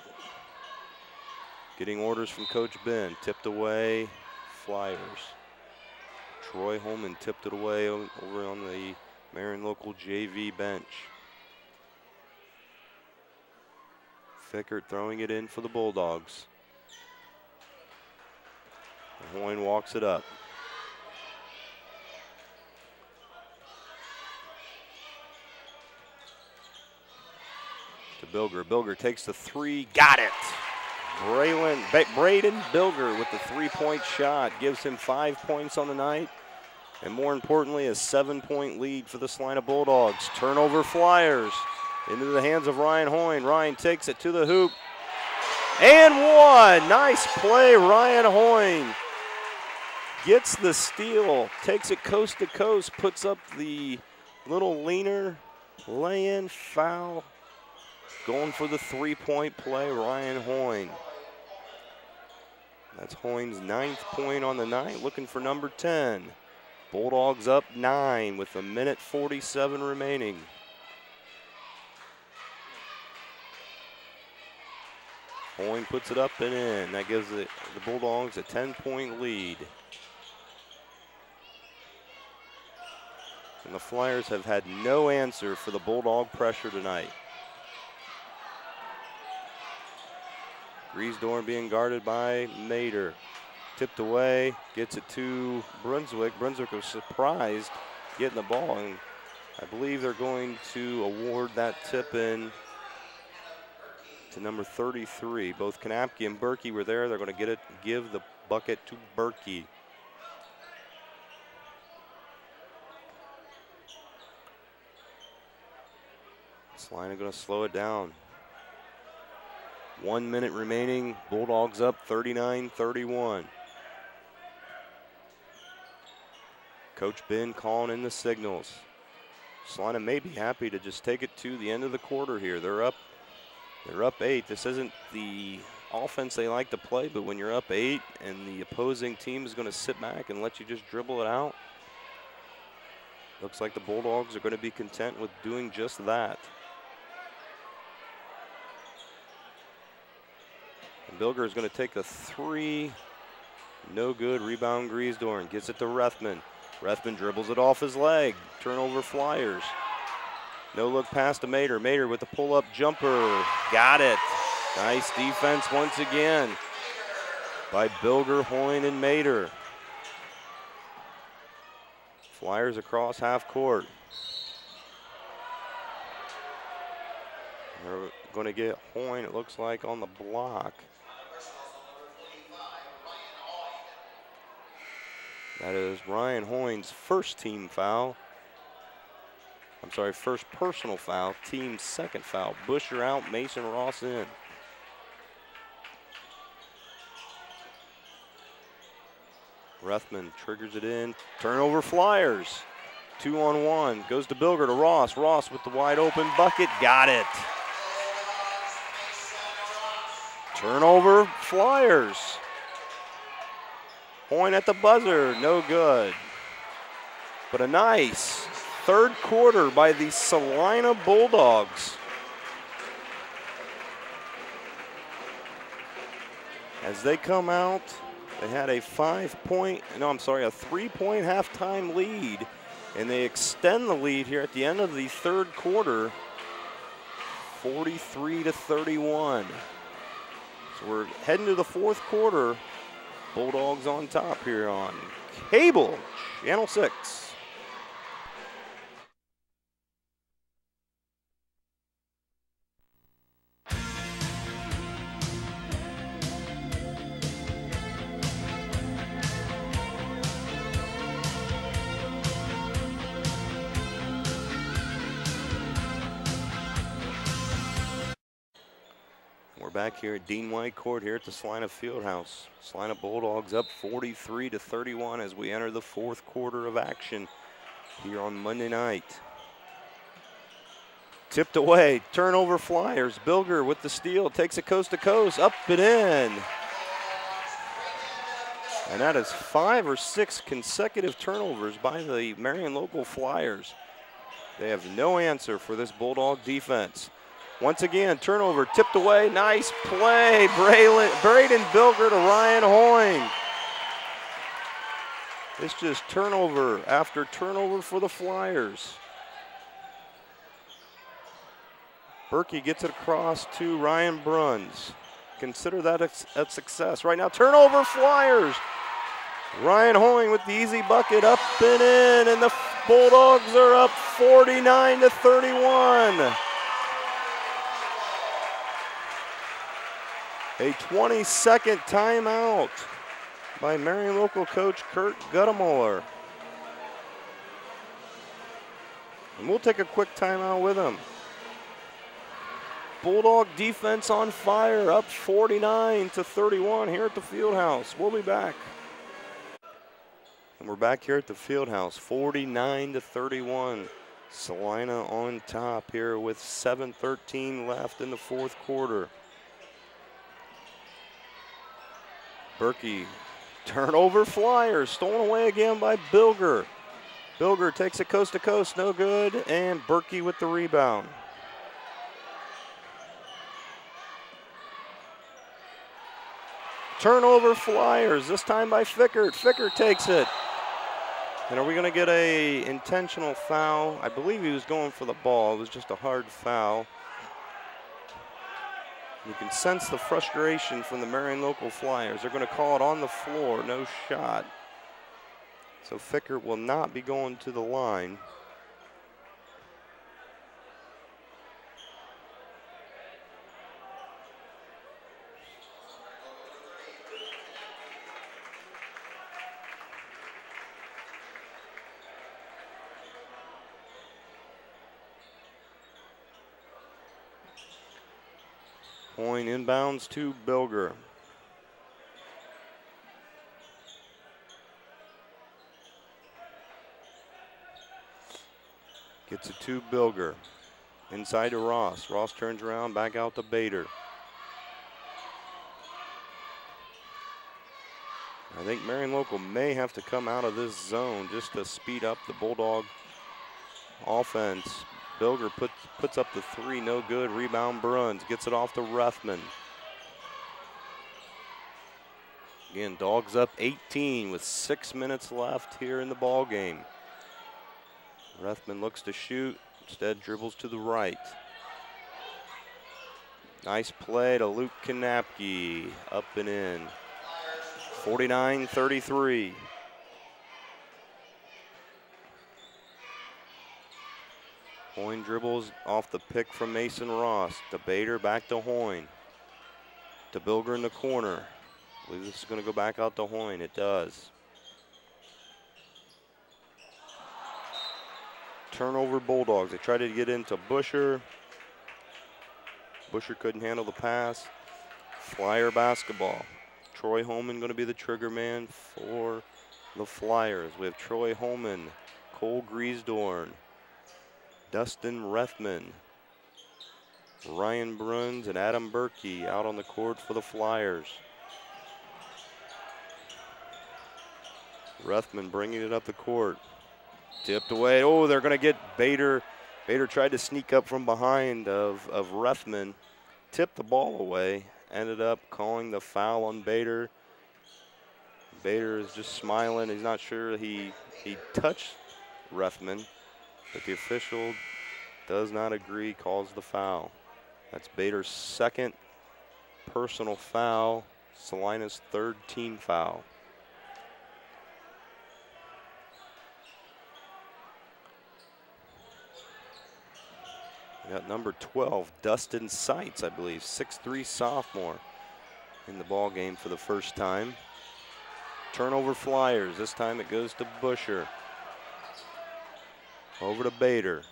getting orders from Coach Ben. Tipped away, Flyers. Troy Holman tipped it away over on the Marion Local JV bench. Fickert throwing it in for the Bulldogs. Hoyne walks it up. To Bilger. Bilger takes the 3, got it. Braden Bilger with the 3-point shot gives him 5 points on the night, and more importantly, a 7-point lead for the Celina Bulldogs. Turnover Flyers into the hands of Ryan Hoyne. Ryan takes it to the hoop and one. Nice play, Ryan Hoyne. Gets the steal, takes it coast to coast, puts up the little leaner, lay-in, foul. Going for the 3-point play, Ryan Hoyne. That's Hoyne's 9th point on the night, looking for number 10. Bulldogs up 9 with 1:47 remaining. Hoyne puts it up and in. That gives the Bulldogs a 10-point lead. And the Flyers have had no answer for the Bulldog pressure tonight. Griesdorn being guarded by Mader. Tipped away, gets it to Brunswick. Brunswick was surprised getting the ball, and I believe they're going to award that tip in to number 33. Both Kanapke and Berkey were there. They're going to give the bucket to Berkey. Celina going to slow it down. 1 minute remaining. Bulldogs up 39-31. Coach Ben calling in the signals. Celina may be happy to just take it to the end of the quarter here. They're up 8. This isn't the offense they like to play, but when you're up 8 and the opposing team is going to sit back and let you just dribble it out, Looks like the Bulldogs are going to be content with doing just that. And Bilger is going to take a three. No good. Rebound Griesdorn. Gets it to Rethman. Rethman dribbles it off his leg. Turnover Flyers. No look pass to Mater. Mater with the pull-up jumper. Got it. Nice defense once again by Bilger, Hoyne, and Mater. Flyers across half court. They're going to get Hoyne, it looks like, on the block. That is Ryan Hoyne's first team foul. I'm sorry, first personal foul, team's second foul. Busher out, Mason Ross in. Rethman triggers it in. Turnover Flyers. 2-on-1. Goes to Bilger to Ross. Ross with the wide open bucket. Got it. Turnover Flyers. Hoyne at the buzzer. No good. But a nice third quarter by the Celina Bulldogs. As they come out, they had a 3-point halftime lead, and they extend the lead here at the end of the third quarter, 43-31. So we're heading to the fourth quarter. Bulldogs on top here on Cable Channel 6. Back here at Dean White Court here at the Celina Fieldhouse. Celina Bulldogs up 43-31 as we enter the fourth quarter of action here on Monday night. Tipped away, turnover Flyers. Bilger with the steal, takes it coast to coast, up and in. And that is 5 or 6 consecutive turnovers by the Marion local Flyers. They have no answer for this Bulldog defense. Once again, turnover, tipped away, nice play. Braden Bilger to Ryan Hoyne. It's just turnover after turnover for the Flyers. Berkey gets it across to Ryan Bruns. Consider that a success. Right now, turnover Flyers. Ryan Hoyne with the easy bucket, up and in, and the Bulldogs are up 49-31. A 20-second timeout by Marion local coach Kurt Guttemuller. And we'll take a quick timeout with him. Bulldog defense on fire, up 49-31 here at the Fieldhouse. We'll be back. And we're back here at the Fieldhouse, 49-31. Celina on top here with 7:13 left in the fourth quarter. Berkey, turnover Flyers, stolen away again by Bilger. Bilger takes it coast to coast, no good, and Berkey with the rebound. Turnover Flyers, this time by Fickert. Fickert takes it. And are we going to get a intentional foul? I believe he was going for the ball. It was just a hard foul. You can sense the frustration from the Marion local Flyers. They're going to call it on the floor, no shot. So Fickert will not be going to the line. Hoyne inbounds to Bilger. Gets it to Bilger. Inside to Ross. Ross turns around, back out to Bader. I think Marion local may have to come out of this zone just to speed up the Bulldog offense. Bilger puts up the three, no good. Rebound Bruns, gets it off to Rethman. Again, Dogs up 18 with 6 minutes left here in the ball game. Rethman looks to shoot, instead dribbles to the right. Nice play to Luke Kanapke, up and in. 49-33. Hoyne dribbles off the pick from Mason Ross. To Bader, back to Hoyne. To Bilger in the corner. I believe this is going to go back out to Hoyne. It does. Turnover Bulldogs. They tried to get into Busher. Busher couldn't handle the pass. Flyer basketball. Troy Holman going to be the trigger man for the Flyers. We have Troy Holman, Cole Griesdorn, Dustin Rethman, Ryan Bruns, and Adam Berkey out on the court for the Flyers. Rethman bringing it up the court. Tipped away. Oh, they're going to get Bader. Bader tried to sneak up from behind of Rethman. Tipped the ball away. Ended up calling the foul on Bader. Bader is just smiling. He's not sure he touched Rethman, but the official does not agree, calls the foul. That's Bader's second personal foul, Celina's third team foul. We got number 12, Dustin Seitz, I believe, 6'3" sophomore in the ball game for the first time. Turnover Flyers. This time it goes to Busher. Over to Bader.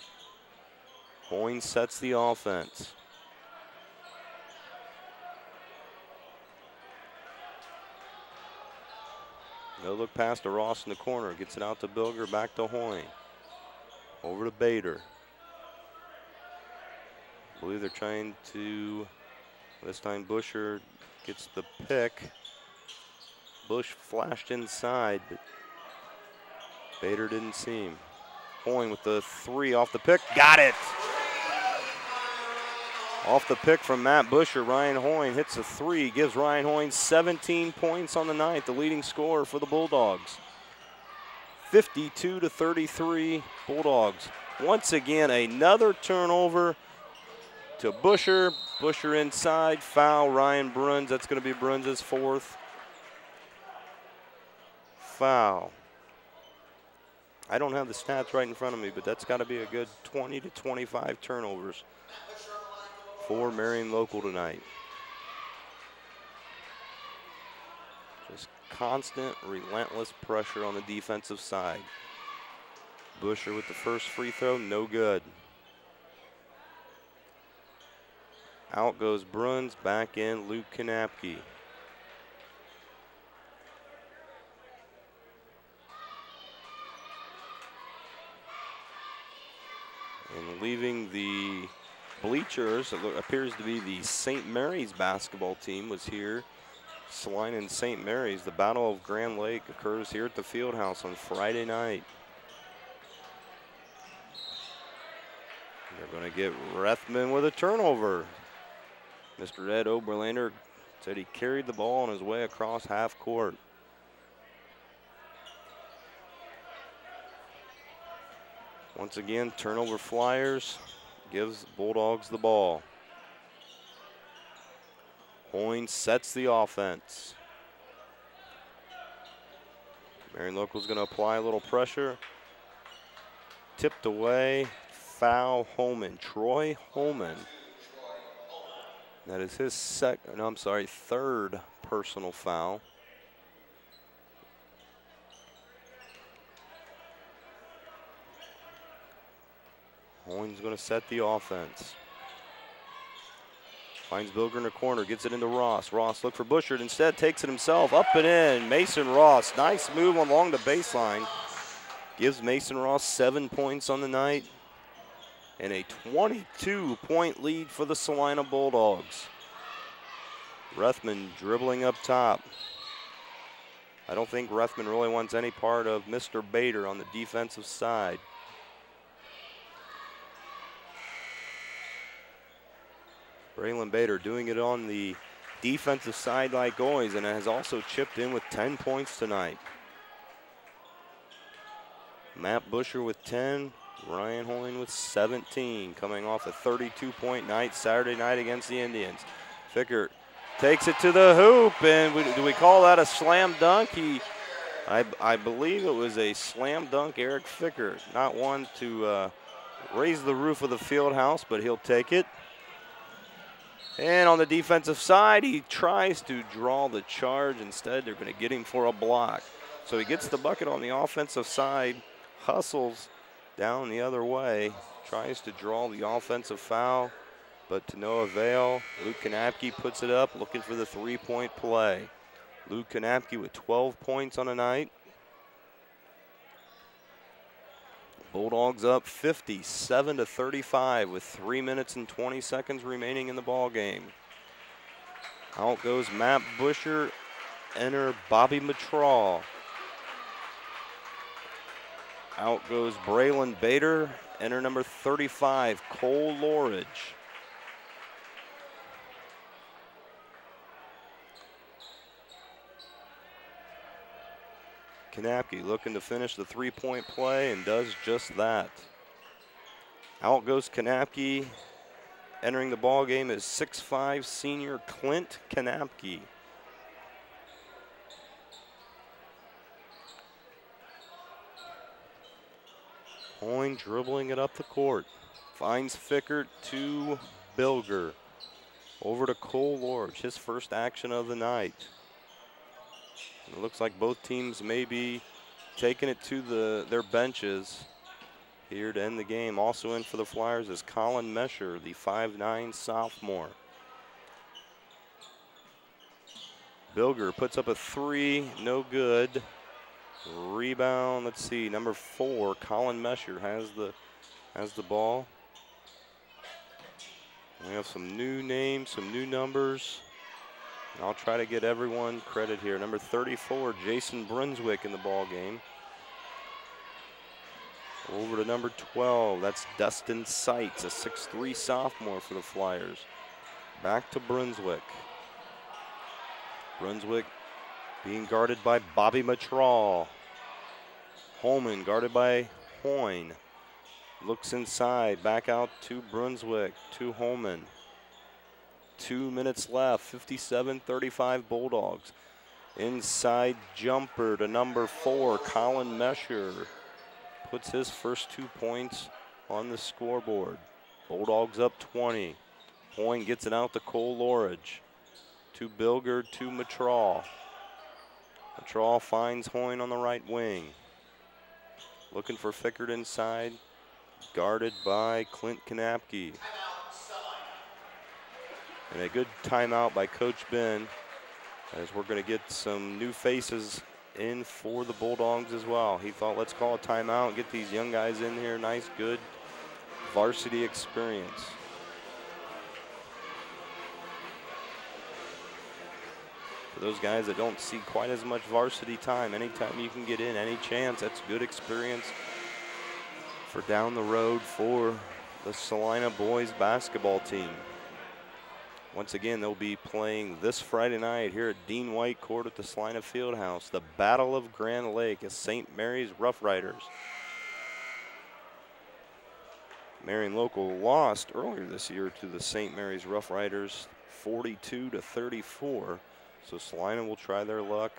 Hoyne sets the offense. No look pass to Ross in the corner. Gets it out to Bilger, back to Hoyne. Over to Bader. I believe they're trying to, this time Busher gets the pick. Bush flashed inside, but Bader didn't see him. Hoyne with the three off the pick. Got it! Off the pick from Matt Busher, Ryan Hoyne hits a three, gives Ryan Hoyne 17 points on the night, the leading scorer for the Bulldogs. 52-33 Bulldogs. Once again, another turnover to Busher. Busher inside, foul, Ryan Bruns. That's going to be Bruns' fourth foul. I don't have the stats right in front of me, but that's got to be a good 20 to 25 turnovers for Marion Local tonight. Just constant, relentless pressure on the defensive side. Busher with the first free throw, no good. Out goes Bruns, back in Luke Kanapke. And leaving the bleachers, it appears to be the St. Mary's basketball team was here. Celina and St. Mary's. The Battle of Grand Lake occurs here at the Fieldhouse on Friday night. They're going to get Rethman with a turnover. Mr. Ed Oberlander said he carried the ball on his way across half court. Once again, turnover Flyers, gives Bulldogs the ball. Hoyne sets the offense. Marion Local's going to apply a little pressure. Tipped away, foul Holman, Troy Holman. That is his third personal foul. Hoyne's going to set the offense. Finds Bilger in the corner, gets it into Ross. Ross looked for Bushard, instead takes it himself, up and in. Mason Ross, nice move along the baseline. Gives Mason Ross 7 points on the night. And a 22-point lead for the Celina Bulldogs. Rethman dribbling up top. I don't think Rethman really wants any part of Mr. Bader on the defensive side. Braylon Bader doing it on the defensive side like always, and has also chipped in with 10 points tonight. Matt Busher with 10, Ryan Hoyne with 17, coming off a 32-point night Saturday night against the Indians. Fickert takes it to the hoop, and do we call that a slam dunk? I believe it was a slam dunk, Eric Fickert. Not one to raise the roof of the field house, but he'll take it. And on the defensive side, he tries to draw the charge. Instead, they're going to get him for a block. So he gets the bucket on the offensive side, hustles down the other way, tries to draw the offensive foul, but to no avail. Luke Kanapke puts it up, looking for the three-point play. Luke Kanapke with 12 points on the night. Bulldogs up 57-35 with 3 minutes and 20 seconds remaining in the ball game. Out goes Matt Busher, enter Bobby Matraw. Out goes Braylon Bader, enter number 35, Cole Lorridge. Kanapke looking to finish the three-point play and does just that. Out goes Kanapke. Entering the ball game is 6'5" senior Clint Kanapke. Hoyne dribbling it up the court. Finds Fickert to Bilger. Over to Cole Lorridge, his first action of the night. It looks like both teams may be taking it to their benches here to end the game. Also in for the Flyers is Colin Mesher, the 5'9" sophomore. Bilger puts up a three, no good. Rebound, let's see, number 4, Colin Mesher has the ball. We have some new names, some new numbers. I'll try to get everyone credit here. Number 34, Jason Brunswick in the ball game. Over to number 12, that's Dustin Seitz, a 6'3" sophomore for the Flyers. Back to Brunswick. Brunswick being guarded by Bobby Matraw. Holman guarded by Hoyne. Looks inside, back out to Brunswick, to Holman. 2 minutes left, 57-35 Bulldogs. Inside jumper to number 4, Colin Mesher. Puts his first 2 points on the scoreboard. Bulldogs up 20. Hoyne gets it out to Cole Lorridge. To Bilger, to Matraw. Matraw finds Hoyne on the right wing. Looking for Fickert inside. Guarded by Clint Kanapke. And a good timeout by Coach Ben, as we're going to get some new faces in for the Bulldogs as well. He thought, let's call a timeout, get these young guys in here. Nice, good varsity experience. For those guys that don't see quite as much varsity time, anytime you can get in, any chance, that's good experience for down the road for the Celina boys basketball team. Once again, they'll be playing this Friday night here at Dean White Court at the Celina Fieldhouse. The Battle of Grand Lake is St. Mary's Rough Riders. Marion Local lost earlier this year to the St. Mary's Rough Riders 42-34. So Celina will try their luck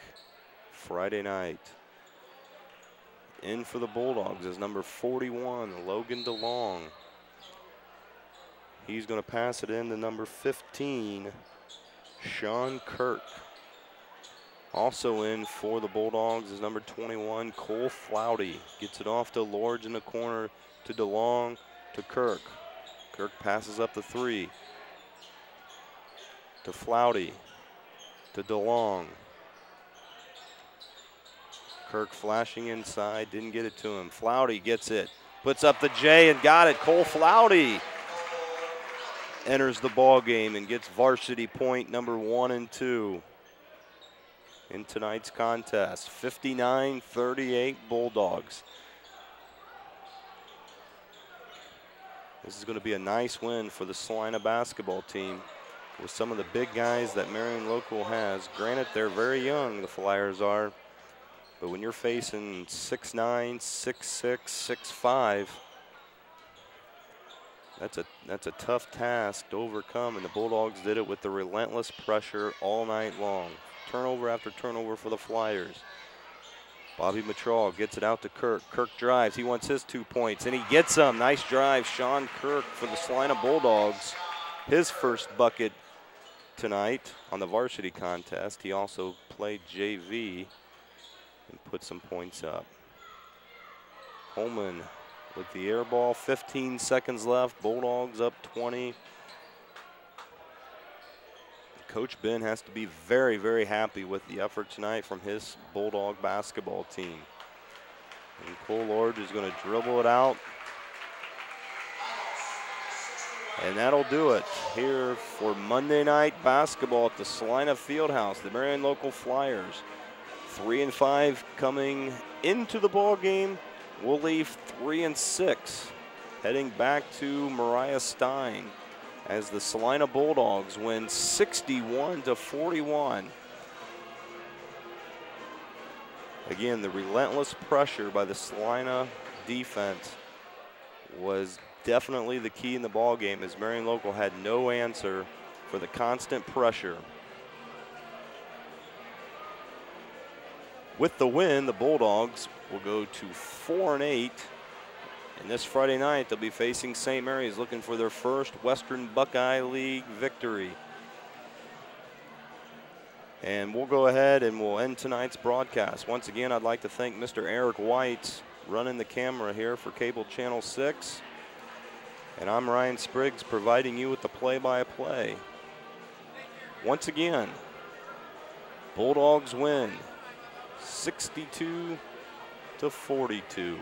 Friday night. In for the Bulldogs is number 41, Logan DeLong. He's going to pass it in to number 15, Sean Kirk. Also in for the Bulldogs is number 21, Cole Flouty. Gets it off to Lords in the corner, to DeLong, to Kirk. Kirk passes up the 3. To Flouty, to DeLong. Kirk flashing inside, didn't get it to him. Flouty gets it, puts up the J and got it. Cole Flouty enters the ball game and gets varsity point number 1 and 2 in tonight's contest. 59-38 Bulldogs. This is going to be a nice win for the Celina basketball team with some of the big guys that Marion Local has. Granted, they're very young, the Flyers are, but when you're facing 6'9", 6'6", 6'5", that's a tough task to overcome, and the Bulldogs did it with the relentless pressure all night long. Turnover after turnover for the Flyers. Bobby Matraw gets it out to Kirk. Kirk drives. He wants his 2 points, and he gets them. Nice drive, Sean Kirk for the Celina Bulldogs. His first bucket tonight on the varsity contest. He also played JV and put some points up. Holman with the air ball. 15 seconds left. Bulldogs up 20. Coach Ben has to be very, very happy with the effort tonight from his Bulldog basketball team. And Cole Lord is going to dribble it out. And that'll do it here for Monday night basketball at the Celina Fieldhouse. The Marion Local Flyers, 3-5 coming into the ball game. We'll leave 3-6 heading back to Mariah Stein as the Celina Bulldogs win 61-41. Again, the relentless pressure by the Celina defense was definitely the key in the ball game, as Marion Local had no answer for the constant pressure. With the win, the Bulldogs will go to 4-8. And this Friday night, they'll be facing St. Mary's, looking for their first Western Buckeye League victory. And we'll go ahead and we'll end tonight's broadcast. Once again, I'd like to thank Mr. Eric White running the camera here for Cable Channel 6. And I'm Ryan Spriggs providing you with the play-by-play. Once again, Bulldogs win 62-42.